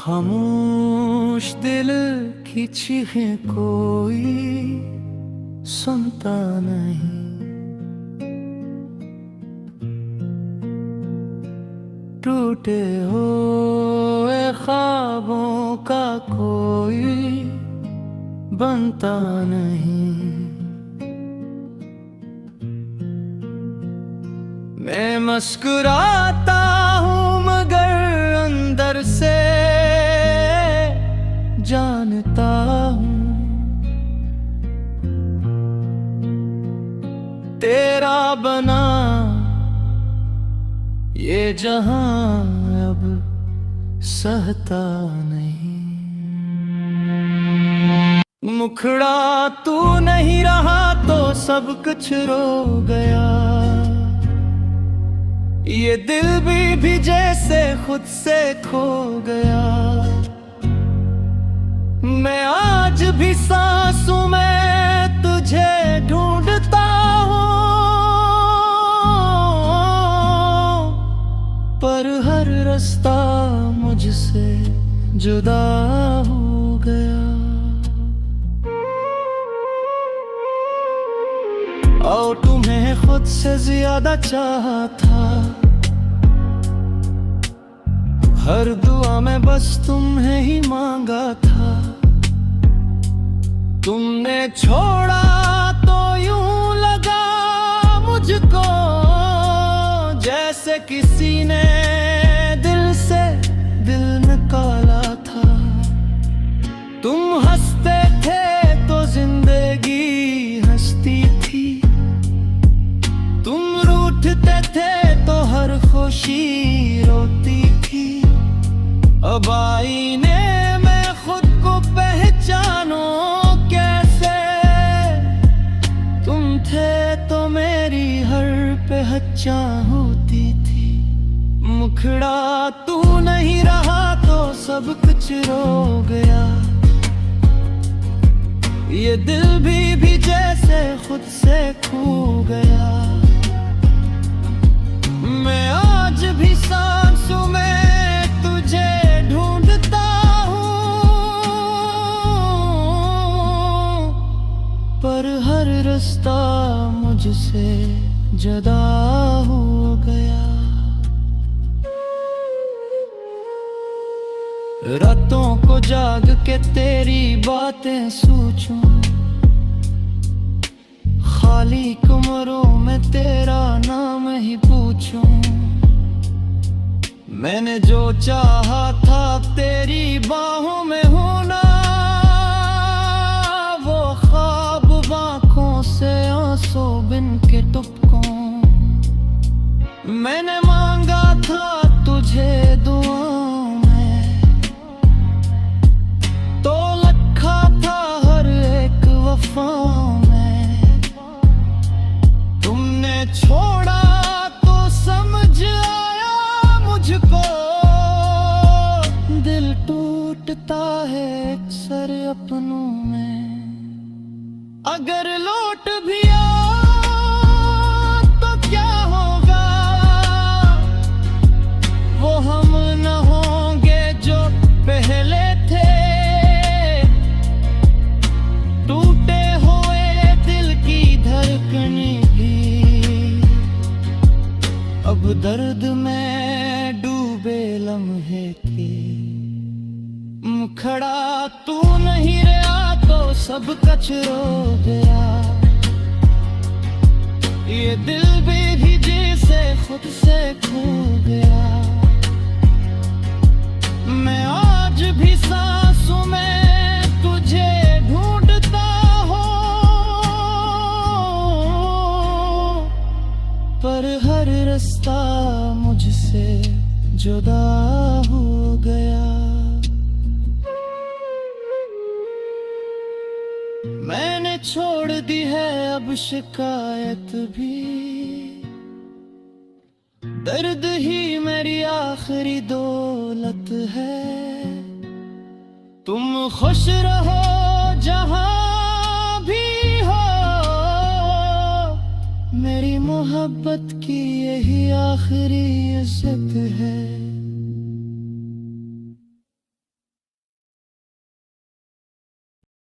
खामोश दिल की चीखें कोई सुनता नहीं। टूटे हुए ख्वाबों का कोई बनता नहीं। मैं मुस्कुराता हूँ मगर अंदर से जानता हूँ तेरा बना ये जहां अब सहता नहीं। मुखड़ा तू नहीं रहा तो सब कुछ रो गया। ये दिल भी जैसे खुद से खो गया। मैं आज भी सांसों में तुझे ढूंढता हूँ, पर हर रास्ता मुझसे जुदा हो गया। और तुम्हें खुद से ज्यादा चाहा था। हर दुआ में बस तुम्हें ही मांगा था। तुमने छोड़ा तो यूं लगा मुझको जैसे किसी ने दिल से दिल निकाला था। तुम हंसते थे तो जिंदगी हंसती थी। तुम रूठते थे तो हर खुशी रोती थी। अब आईने में खुद को पहचानो कैसे। तुम थे तो मेरी हर पहचान होती थी। मुखड़ा तू नहीं रहा तो सब कुछ रो गया। ये दिल भी जैसे खुद से खो गया। मैं आज भी सांसों में तुझे ढूंढता हूँ, पर हर रास्ता मुझसे जुदा हो गया। रातों को जाग के तेरी बातें सोचूं। खाली कमरों में तेरा नाम ही पूछूं। मैंने जो चाहा था तेरी बाहों में होना। वो ख्वाब आँखों से आंसू बिन के टपकों। मैंने मांगा था तुझे दुआओं में तो लिखा था हर एक वफा में। तुमने छोड़ा तो समझ आया मुझको। दिल टूटता है अक्सर अपनों में। अगर लौट भी आ तो क्या होगा। वो हम न होंगे जो पहले थे। टूटे हुए दिल की धड़कनें भी अब दर्द में डूबे लम्हे थे। मुखड़ा तू नहीं रहा तो सब कुछ रो गया। ये दिल भी जैसे खुद से खो गया। मैं आज भी सांसों में तुझे ढूंढता हूँ, पर हर रास्ता मुझसे जुदा हो गया। मैंने छोड़ दी है अब शिकायत भी। दर्द ही मेरी आखिरी दौलत है। तुम खुश रहो जहां भी हो। मेरी मोहब्बत की यही आखिरी इज्जत है।